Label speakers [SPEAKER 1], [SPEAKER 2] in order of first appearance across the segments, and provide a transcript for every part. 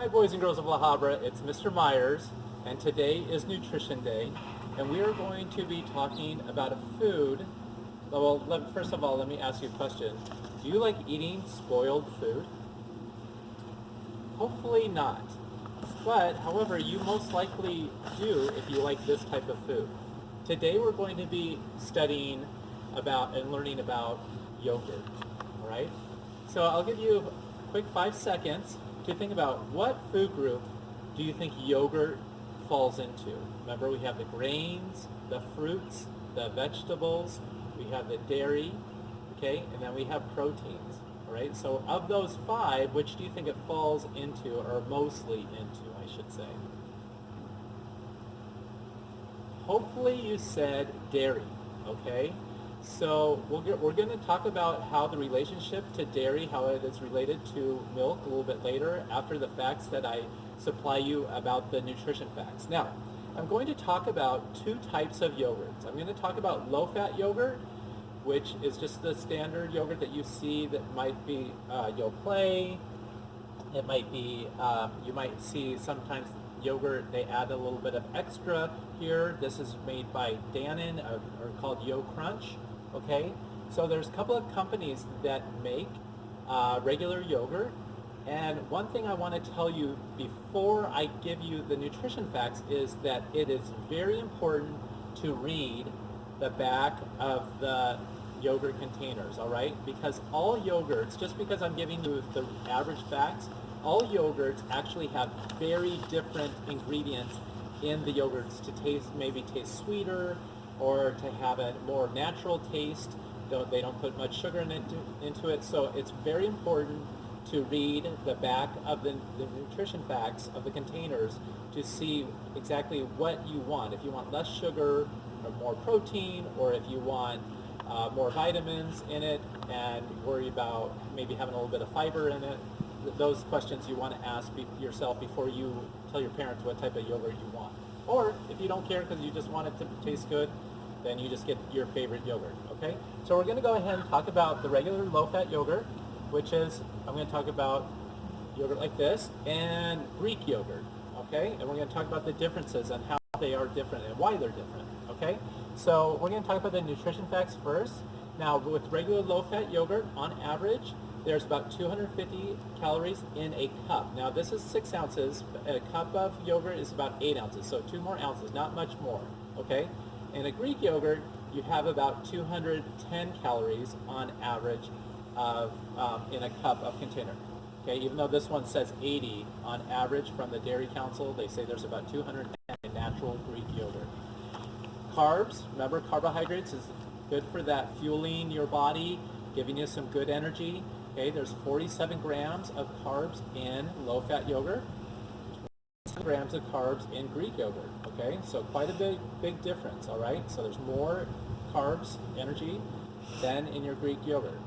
[SPEAKER 1] Hi boys and girls of La Habra, it's Mr. Myers, and today is Nutrition Day, and we are going to be talking about a food. Well, first of all, let me ask you a question. Do you like eating spoiled food? Hopefully not. But, however, you most likely do if you like this type of food. Today we're going to be studying about and learning about yogurt, all right? So I'll give you a quick 5 seconds to think about what food group do you think yogurt falls into. Remember, we have the grains, the fruits, the vegetables, we have the dairy, okay, and then we have proteins, all right? So of those 5, which do you think it falls into, or mostly into, I should say? Hopefully you said dairy, okay? So we're going to talk about how the relationship to dairy, how it is related to milk a little bit later after the facts that I supply you about the nutrition facts. Now, I'm going to talk about 2 types of yogurts. I'm going to talk about low-fat yogurt, which is just the standard yogurt that you see that might be Yoplait. It might be, you might see sometimes yogurt, they add a little bit of extra here. This is made by Dannon, or called Yo Crunch, okay? So there's a couple of companies that make regular yogurt, and one thing I want to tell you before I give you the nutrition facts is that it is very important to read the back of the yogurt containers, all right? Because all yogurts, just because I'm giving you the average facts, all yogurts actually have very different ingredients in the yogurts to maybe taste sweeter or to have a more natural taste. They don't put much sugar into it, so it's very important to read the back of the nutrition facts of the containers to see exactly what you want. If you want less sugar or more protein, or if you want more vitamins in it and worry about maybe having a little bit of fiber in it, those questions you want to ask yourself before you tell your parents what type of yogurt you want. Or if you don't care because you just want it to taste good, then you just get your favorite yogurt, okay? So we're going to go ahead and talk about the regular low-fat yogurt, which is, I'm going to talk about yogurt like this, and Greek yogurt, okay? And we're going to talk about the differences and how they are different and why they're different, okay? So we're going to talk about the nutrition facts first. Now, with regular low-fat yogurt, on average, there's about 250 calories in a cup. Now, this is 6 ounces. A cup of yogurt is about 8 ounces, so 2 more ounces, not much more, okay? In a Greek yogurt, you have about 210 calories on average in a cup of container. Okay, even though this one says 80 on average from the Dairy Council, they say there's about 210 in natural Greek yogurt. Carbs, remember carbohydrates is good for that fueling your body, giving you some good energy. Okay, there's 47 grams of carbs in low-fat yogurt, 20 grams of carbs in Greek yogurt. Okay, so quite a big difference, all right? So there's more carbs, energy, than in your Greek yogurt.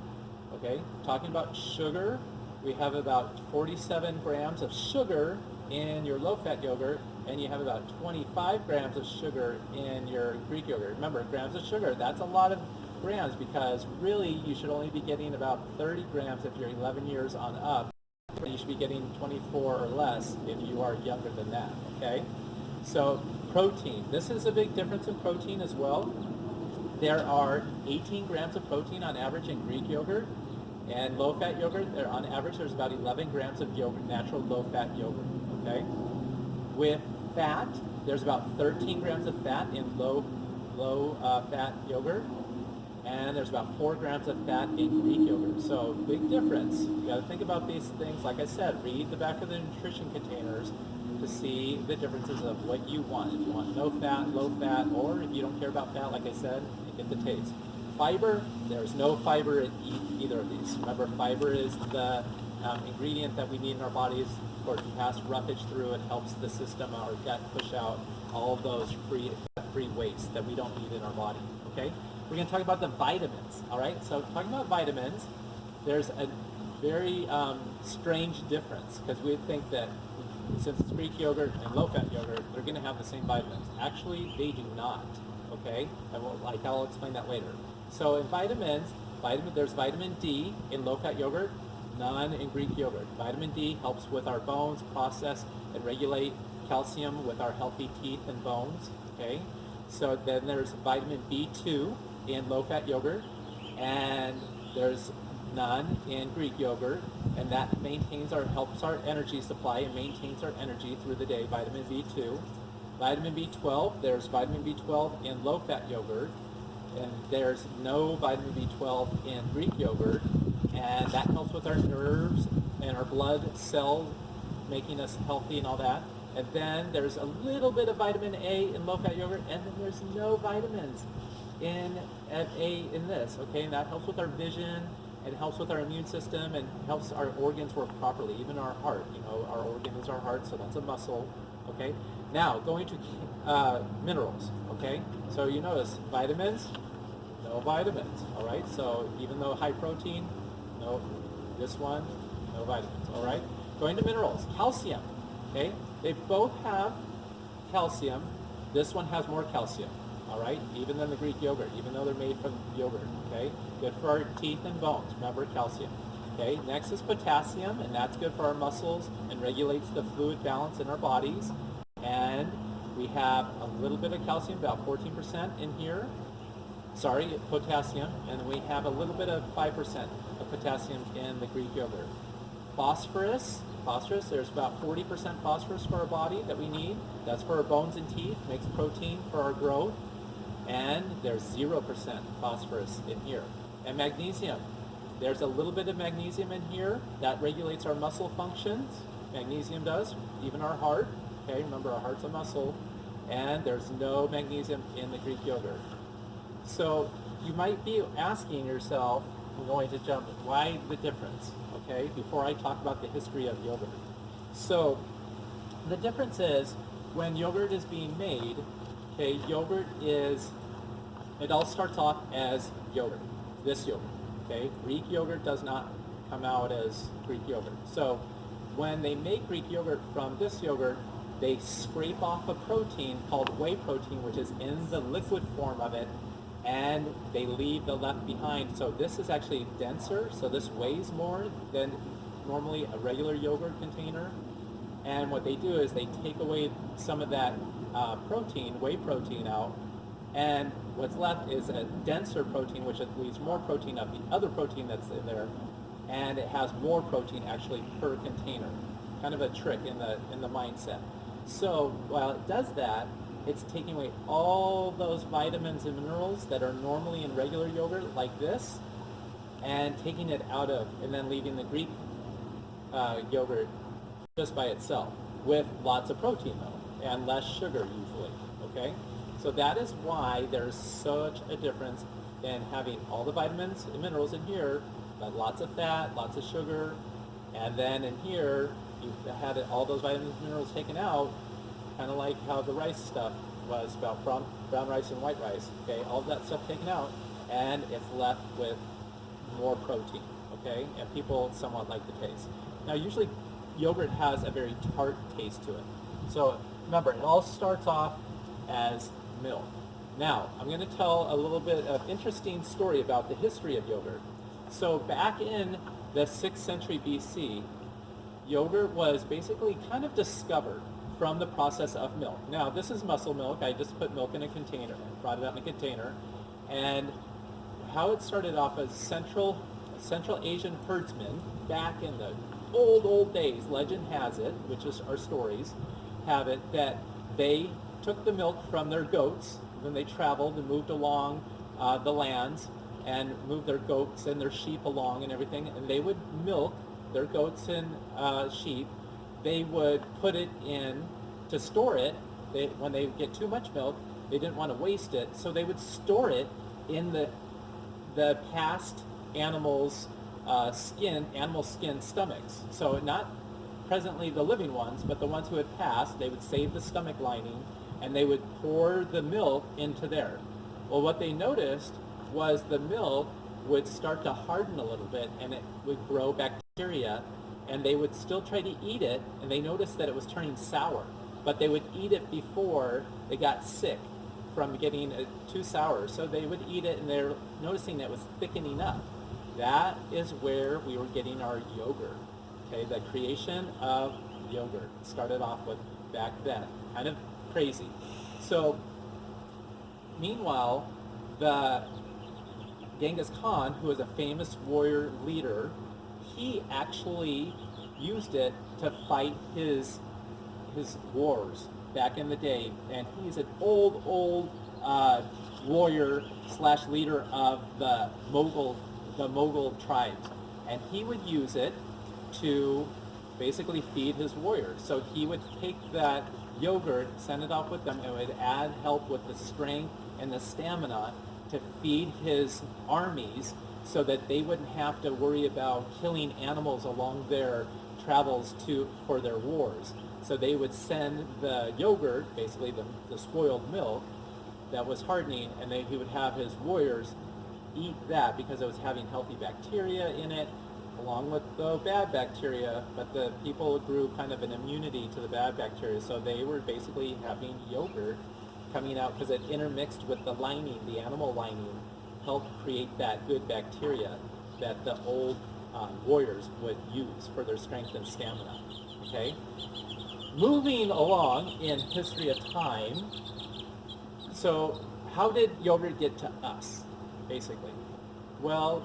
[SPEAKER 1] Okay, talking about sugar, we have about 47 grams of sugar in your low-fat yogurt, and you have about 25 grams of sugar in your Greek yogurt. Remember, grams of sugar, that's a lot of grams, because really you should only be getting about 30 grams if you're 11 years on up. You should be getting 24 or less if you are younger than that, okay? So protein, this is a big difference in protein as well. There are 18 grams of protein on average in Greek yogurt, and low-fat yogurt, on average there's about 11 grams of yogurt, natural low-fat yogurt, okay? With fat, there's about 13 grams of fat in low-fat yogurt, and there's about 4 grams of fat in Greek yogurt. So big difference. You got to think about these things. Like I said, read the back of the nutrition containers to see the differences of what you want. If you want no fat, low fat, or if you don't care about fat, like I said, you get the taste. Fiber, there's no fiber in either of these. Remember, fiber is the ingredient that we need in our bodies for to pass roughage through. It helps the system, our gut, push out all of those free waste that we don't need in our body, okay? We're going to talk about the vitamins, all right? So talking about vitamins, there's a very strange difference, because we think that since it's Greek yogurt and low-fat yogurt, they're going to have the same vitamins. Actually, they do not, okay? I'll explain that later. So in vitamins, there's vitamin D in low-fat yogurt, none in Greek yogurt. Vitamin D helps with our bones, process and regulate calcium with our healthy teeth and bones. Okay, so then there's vitamin B2 in low-fat yogurt, and there's none in Greek yogurt, and that helps our energy supply and maintains our energy through the day. Vitamin B2, vitamin B12. There's vitamin B12 in low-fat yogurt, and there's no vitamin B12 in Greek yogurt, and that helps with our nerves and our blood cells, making us healthy and all that. And then there's a little bit of vitamin A in low-fat yogurt, and then there's no vitamins in A in this, okay? And that helps with our vision, it helps with our immune system, and helps our organs work properly, even our heart. You know, our organ is our heart, so that's a muscle, okay? Now, going to minerals, okay? So you notice vitamins, no vitamins, all right? So even though high protein, no, this one, no vitamins, all right? Going to minerals, calcium, okay? They both have calcium. This one has more calcium, all right? Even than the Greek yogurt, even though they're made from yogurt, okay? Good for our teeth and bones, remember calcium. Okay, next is potassium, and that's good for our muscles and regulates the fluid balance in our bodies. And we have a little bit of calcium, about 14% in here. Sorry, potassium, and we have a little bit of 5% of potassium in the Greek yogurt. Phosphorus, there's about 40% phosphorus for our body that we need. That's for our bones and teeth, makes protein for our growth. And there's 0% phosphorus in here. And magnesium, there's a little bit of magnesium in here that regulates our muscle functions. Magnesium does, even our heart. Okay, remember our heart's a muscle. And there's no magnesium in the Greek yogurt. So you might be asking yourself, I'm going to jump, why the difference? Okay, before I talk about the history of yogurt. So the difference is when yogurt is being made, okay, it all starts off as yogurt, this yogurt, okay? Greek yogurt does not come out as Greek yogurt. So when they make Greek yogurt from this yogurt, they scrape off a protein called whey protein, which is in the liquid form of it, and they leave the left behind. So this is actually denser, so this weighs more than normally a regular yogurt container. And what they do is they take away some of that protein, whey protein out, and what's left is a denser protein, which leaves more protein of the other protein that's in there, and it has more protein actually per container. Kind of a trick in the mindset. So while it does that, it's taking away all those vitamins and minerals that are normally in regular yogurt like this, and taking it out of, and then leaving the Greek yogurt just by itself, with lots of protein though, and less sugar usually, okay? So that is why there's such a difference in having all the vitamins and minerals in here, but lots of fat, lots of sugar, and then in here, you've had all those vitamins and minerals taken out, kind of like how the rice stuff was about brown rice and white rice, okay? All of that stuff taken out, and it's left with more protein, okay? And people somewhat like the taste. Now, usually yogurt has a very tart taste to it. So remember, it all starts off as milk. Now, I'm going to tell a little bit of interesting story about the history of yogurt. So back in the 6th century BC, yogurt was basically kind of discovered from the process of milk. Now, this is muscle milk. I just put milk in a container, brought it out in a container. And how it started off as Central Asian herdsmen back in the old days, legend has it, which is our stories, have it that they took the milk from their goats when they traveled and moved along the lands and moved their goats and their sheep along and everything, and they would milk their goats and sheep. They would put it in to store it. When they get too much milk, they didn't want to waste it, so they would store it in the past animals' animal skin stomachs. So not presently the living ones, but the ones who had passed, they would save the stomach lining, and they would pour the milk into there. Well, what they noticed was the milk would start to harden a little bit, and it would grow bacteria, and they would still try to eat it, and they noticed that it was turning sour, but they would eat it before they got sick from getting it too sour. So they would eat it, and they're noticing that it was thickening up. That is where we were getting our yogurt. Okay, the creation of yogurt started off with back then. Kind of crazy. So, meanwhile, the Genghis Khan, who was a famous warrior leader, he actually used it to fight his wars back in the day, and he's an old warrior slash leader of the Mughal tribes, and he would use it to basically feed his warriors. So he would take that yogurt, send it off with them, and would add help with the strength and the stamina to feed his armies so that they wouldn't have to worry about killing animals along their travels for their wars. So they would send the yogurt, basically the spoiled milk that was hardening, and he would have his warriors eat that because it was having healthy bacteria in it along with the bad bacteria, but the people grew kind of an immunity to the bad bacteria, so they were basically having yogurt coming out because it intermixed with the lining, the animal lining, helped create that good bacteria that the old warriors would use for their strength and stamina. Okay? Moving along in history of time, so how did yogurt get to us, basically? Well,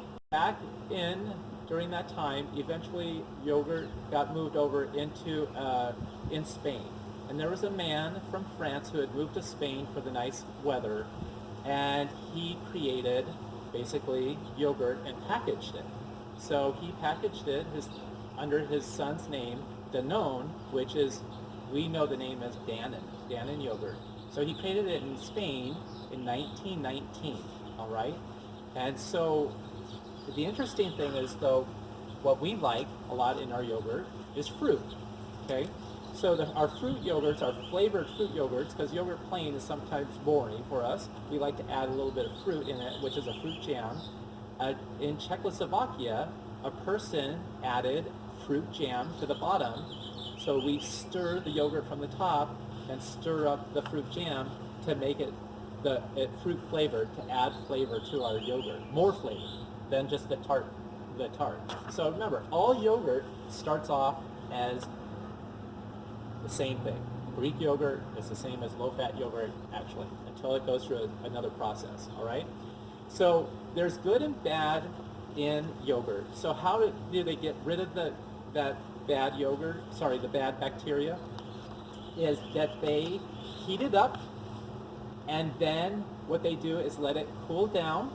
[SPEAKER 1] during that time, eventually yogurt got moved over into in Spain. And there was a man from France who had moved to Spain for the nice weather, and he created basically yogurt and packaged it. So he packaged it under his son's name, Danone, which is, we know the name as Dannon yogurt. So he created it in Spain in 1919, all right? And so the interesting thing is, though, what we like a lot in our yogurt is fruit, okay? So our fruit yogurts, our flavored fruit yogurts, because yogurt plain is sometimes boring for us, we like to add a little bit of fruit in it, which is a fruit jam. In Czechoslovakia, a person added fruit jam to the bottom, so we stir the yogurt from the top and stir up the fruit jam to make it fruit flavored, to add flavor to our yogurt, more flavor than just the tart. So remember, all yogurt starts off as the same thing. Greek yogurt is the same as low-fat yogurt, actually, until it goes through another process, all right? So there's good and bad in yogurt. So how do they get rid of that bad the bad bacteria? Is that they heat it up, and then what they do is let it cool down,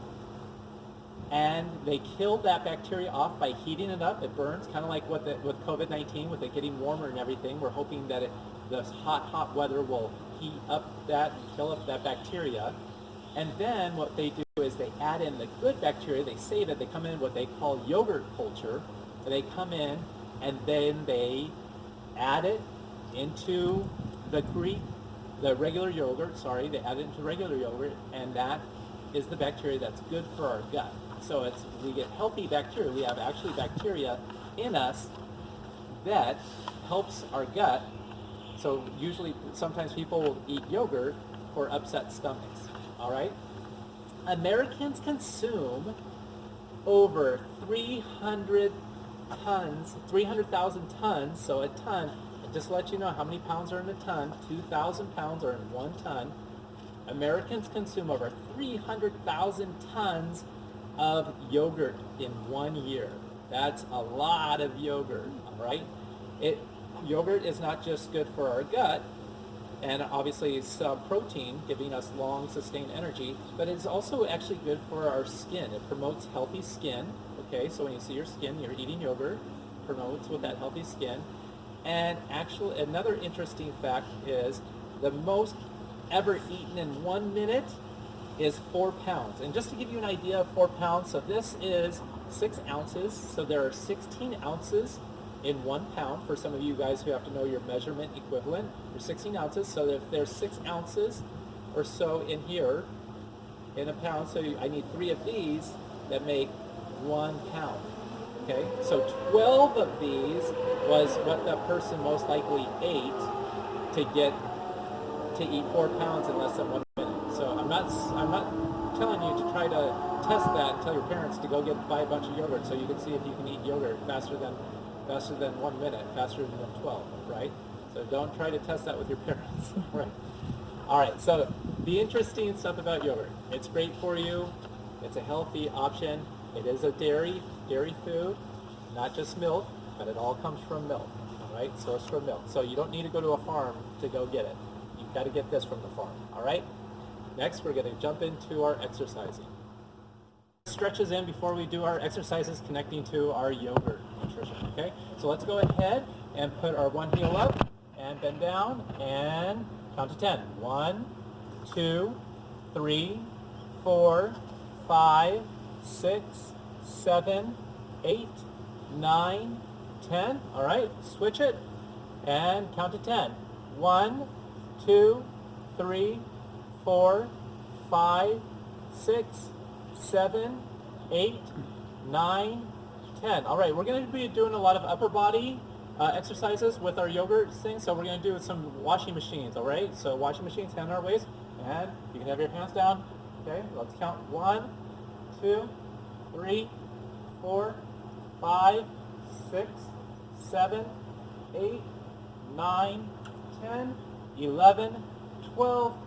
[SPEAKER 1] and they kill that bacteria off by heating it up. It burns, kind of like with COVID-19, with it getting warmer and everything. We're hoping that the hot weather will heat up that and kill up that bacteria. And then what they do is they add in the good bacteria. They save it. They come in what they call yogurt culture. So they come in and then they add it into the regular yogurt. They add it into regular yogurt, and that is the bacteria that's good for our gut. So we get healthy bacteria. We have actually bacteria in us that helps our gut. So sometimes people will eat yogurt for upset stomachs. All right? Americans consume over 300,000 tons. So a ton, just to let you know how many pounds are in a ton, 2,000 pounds are in 1 ton. Americans consume over 300,000 tons of yogurt in 1 year. That's a lot of yogurt, all right? Yogurt is not just good for our gut, and obviously it's protein, giving us long, sustained energy, but it's also actually good for our skin. It promotes healthy skin, okay? So when you see your skin, you're eating yogurt, promotes with that healthy skin. And actually, another interesting fact is the most ever eaten in 1 minute is 4 pounds. And just to give you an idea of 4 pounds, so this is 6 ounces. So there are 16 ounces in 1 pound. For some of you guys who have to know your measurement equivalent, there's 16 ounces. So if there's 6 ounces or so in here, in a pound, so I need 3 of these that make 1 pound. Okay, so 12 of these was what the person most likely ate to eat 4 pounds in less than 1 minute. So I'm not telling you to try to test that and tell your parents to go buy a bunch of yogurt so you can see if you can eat yogurt faster than 1 minute, faster than 12, right? So don't try to test that with your parents, right? All right, so the interesting stuff about yogurt. It's great for you. It's a healthy option. It is a dairy food, not just milk, but it all comes from milk, all right? Sourced from milk. So you don't need to go to a farm to go get it. You've got to get this from the farm, all right? Next, we're going to jump into our exercising. Stretches in before we do our exercises connecting to our yogurt nutrition, okay? So let's go ahead and put our one heel up and bend down and count to 10. 1, 2, 3, 4, 5, 6, 7, 8, 9, 10. All right, switch it and count to 10. 1, 2, 3, 4, 5, 6, 7, 8, 9, 10. All right, we're going to be doing a lot of upper body exercises with our yogurt thing, so we're going to do some washing machines, all right? So washing machines, hand on our waist, and you can have your hands down. Okay, let's count. 1, 2, 3, 4, 5, 6, 7, 8, 9, 10, 11, 12,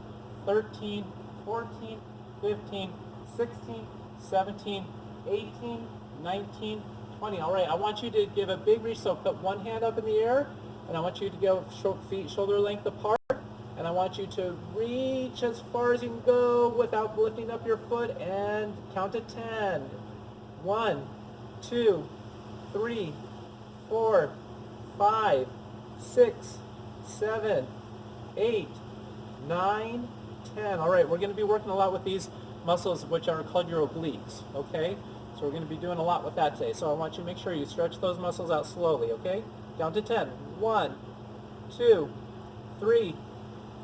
[SPEAKER 1] 13, 14, 15, 16, 17, 18, 19, 20. All right, I want you to give a big reach. So put one hand up in the air, and I want you to go feet shoulder length apart, and I want you to reach as far as you can go without lifting up your foot, and count to 10. 1, 2, 3, 4, 5, 6, 7, 8, 9, 10. All right, we're going to be working a lot with these muscles which are called your obliques, okay? So we're going to be doing a lot with that today. So I want you to make sure you stretch those muscles out slowly, okay? Down to 10. 1, 2, 3,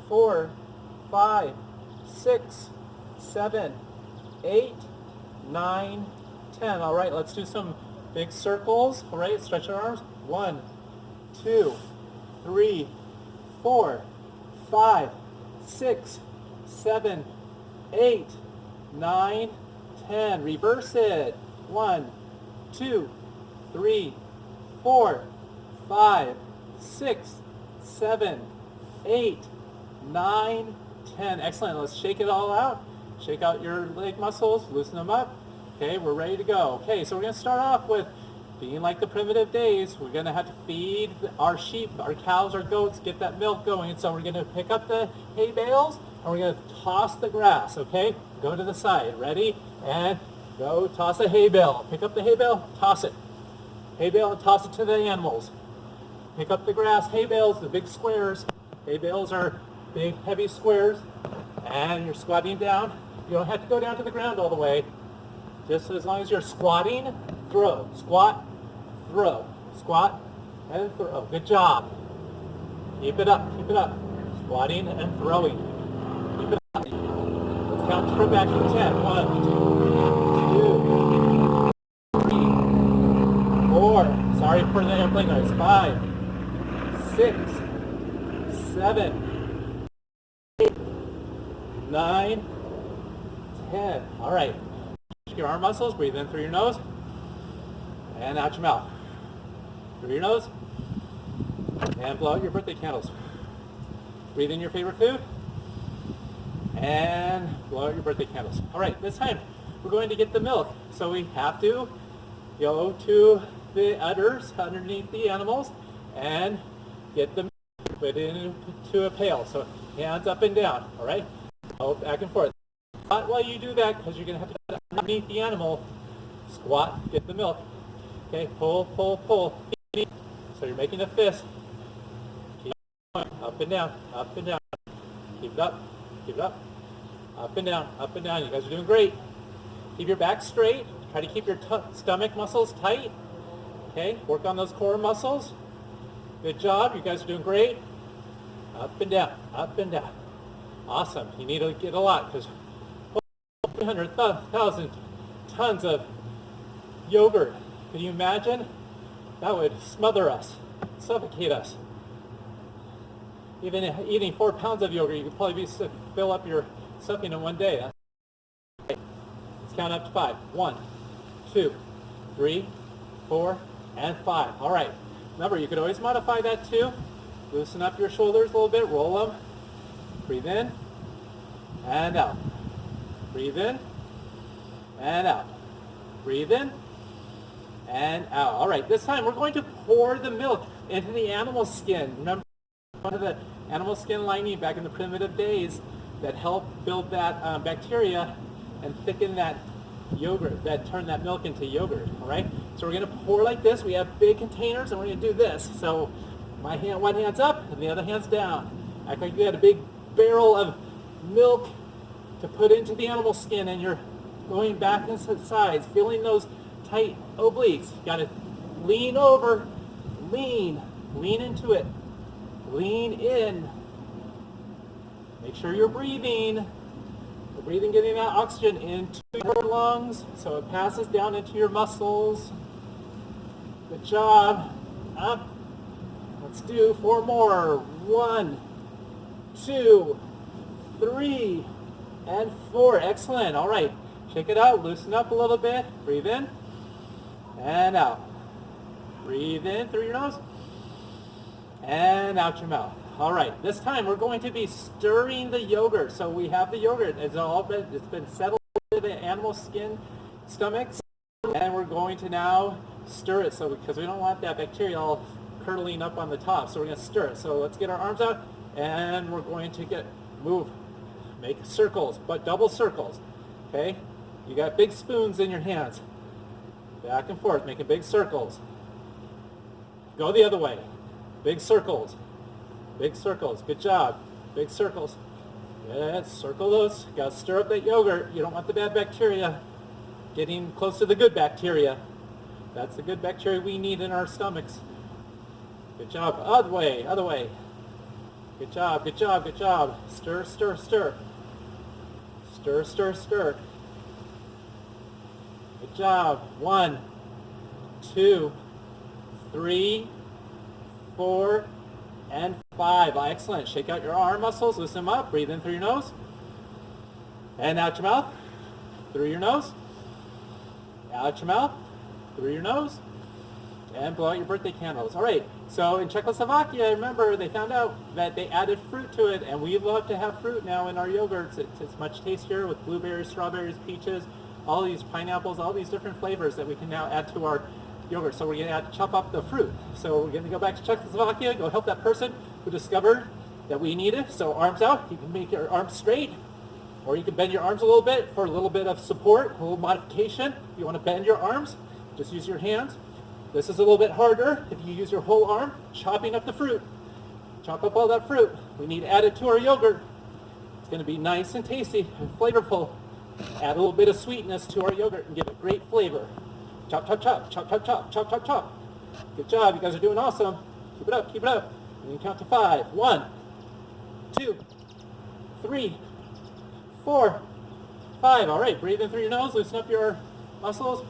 [SPEAKER 1] 4, 5, 6, 7, 8, 9, 10. All right, let's do some big circles. All right, stretch our arms. 1, 2, 3, 4, 5, 6, 7, 8, 9, 10. Reverse it. 1, 2, 3, 4, 5, 6, 7, 8, 9, 10. Excellent. Let's shake it all out. Shake out your leg muscles. Loosen them up. Okay, we're ready to go. Okay, so we're going to start off with being like the primitive days. We're going to have to feed our sheep, our cows, our goats, get that milk going. So we're going to pick up the hay bales, and we're going to toss the grass, okay? Go to the side. Ready? And go toss a hay bale. Pick up the hay bale, toss it. Hay bale and toss it to the animals. Pick up the grass, hay bales, the big squares. Hay bales are big, heavy squares. And you're squatting down. You don't have to go down to the ground all the way. Just as long as you're squatting, throw. Squat, throw. Squat, and throw. Good job. Keep it up, keep it up. Squatting and throwing. Keep it up. Let's count from back to 10. 1, 2, 3, 4. Sorry for the airplane noise. 5, 6, 7, 8, 9, 10. All right. Your arm muscles, breathe in through your nose and out your mouth. Through your nose and blow out your birthday candles. Breathe in your favorite food and blow out your birthday candles. All right, this time we're going to get the milk. So we have to go to the udders underneath the animals and get the milk, put it into a pail. So hands up and down, all right? Go back and forth. Not while you do that, because you're going to have to put it underneath the animal. Squat, get the milk. Okay, pull, pull, pull. So you're making a fist. Keep going, up and down, up and down. Keep it up, keep it up. Up and down, up and down. You guys are doing great. Keep your back straight. Try to keep your stomach muscles tight. Okay, work on those core muscles. Good job, you guys are doing great. Up and down, up and down. Awesome, you need to get a lot, because 300,000 tons of yogurt. Can you imagine? That would smother us, suffocate us. Even eating 4 pounds of yogurt, you could probably fill up your stuffing in one day. Let's count up to 5. 1, 2, 3, 4, and 5. All right. Remember, you could always modify that too. Loosen up your shoulders a little bit, roll them. Breathe in and out. Breathe in and out. Breathe in and out. All right, this time we're going to pour the milk into the animal skin. Remember the animal skin lining back in the primitive days that helped build that bacteria and thicken that yogurt, that turn that milk into yogurt. All right, so we're going to pour like this. We have big containers and we're going to do this. So my hand, one hand's up and the other hand's down. Act like you had a big barrel of milk to put into the animal skin, and you're going back and sides, feeling those tight obliques. You got to lean over, lean into it, lean in. Make sure you're breathing. You're breathing, getting that oxygen into your lungs so it passes down into your muscles. Good job. Up. Let's do 4 more. 1, 2, 3, and 4. Excellent. All right. Shake it out. Loosen up a little bit. Breathe in and out. Breathe in through your nose and out your mouth. All right. This time we're going to be stirring the yogurt. So we have the yogurt. It's been settled in the animal skin stomachs, and we're going to now stir it. So because we don't want that bacteria all curdling up on the top, so we're going to stir it. So let's get our arms out, and we're going to make circles, but double circles. Okay, you got big spoons in your hands, back and forth, making big circles. Go the other way, big circles, big circles. Good job, big circles. Yes, circle those. Got to stir up that yogurt. You don't want the bad bacteria getting close to the good bacteria. That's the good bacteria we need in our stomachs. Good job. Other way, other way. Good job, good job, good job. Stir, stir, stir. Stir, stir, stir. Good job. 1, 2, 3, 4, and 5. Excellent. Shake out your arm muscles. Loosen them up. Breathe in through your nose. And out your mouth. Through your nose. Out your mouth. Through your nose. And blow out your birthday candles. All right, so in Czechoslovakia, remember, they found out that they added fruit to it, and we love to have fruit now in our yogurts. It's much tastier with blueberries, strawberries, peaches, all these pineapples, all these different flavors that we can now add to our yogurt. So we're going to chop up the fruit. So we're going to go back to Czechoslovakia, go help that person who discovered that we need it. So arms out. You can make your arms straight, or you can bend your arms a little bit for a little bit of support, a little modification. If you want to bend your arms, just use your hands. This is a little bit harder if you use your whole arm, chopping up the fruit. Chop up all that fruit. We need to add it to our yogurt. It's going to be nice and tasty and flavorful. Add a little bit of sweetness to our yogurt and give it great flavor. Chop, chop, chop, chop, chop, chop, chop, chop, chop. Good job. You guys are doing awesome. Keep it up, keep it up. And you count to 5. 1, 2, 3, 4, 5. All right, breathe in through your nose. Loosen up your muscles.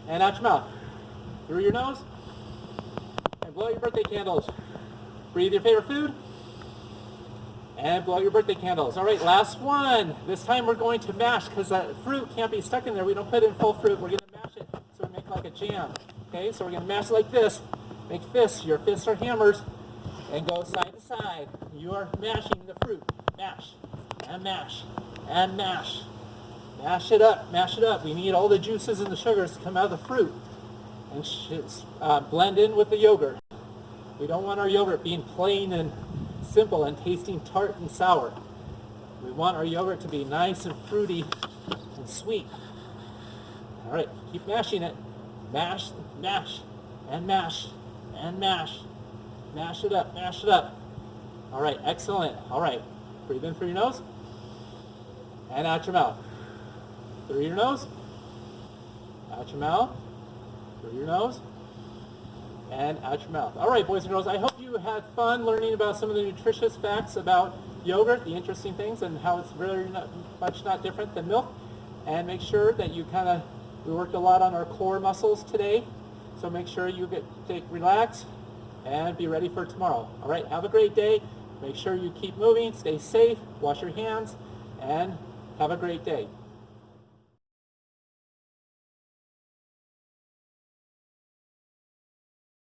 [SPEAKER 1] And out your mouth. Through your nose, and blow out your birthday candles. Breathe your favorite food, and blow out your birthday candles. All right, last one. This time we're going to mash, because that fruit can't be stuck in there. We don't put it in full fruit. We're going to mash it so we make like a jam. Okay, so we're going to mash it like this. Make fists. Your fists are hammers, and go side to side. You are mashing the fruit. Mash, and mash, and mash. Mash it up, mash it up. We need all the juices and the sugars to come out of the fruit and blend in with the yogurt. We don't want our yogurt being plain and simple and tasting tart and sour. We want our yogurt to be nice and fruity and sweet. All right, keep mashing it. Mash, mash, and mash, and mash. Mash it up, mash it up. All right, excellent. All right, breathe in through your nose and out your mouth. Through your nose, out your mouth. Through your nose and out your mouth. All right, boys and girls, I hope you had fun learning about some of the nutritious facts about yogurt, the interesting things, and how it's really not different than milk. And make sure that we worked a lot on our core muscles today, so make sure you relax and be ready for tomorrow. All right, have a great day. Make sure you keep moving, stay safe, wash your hands, and have a great day.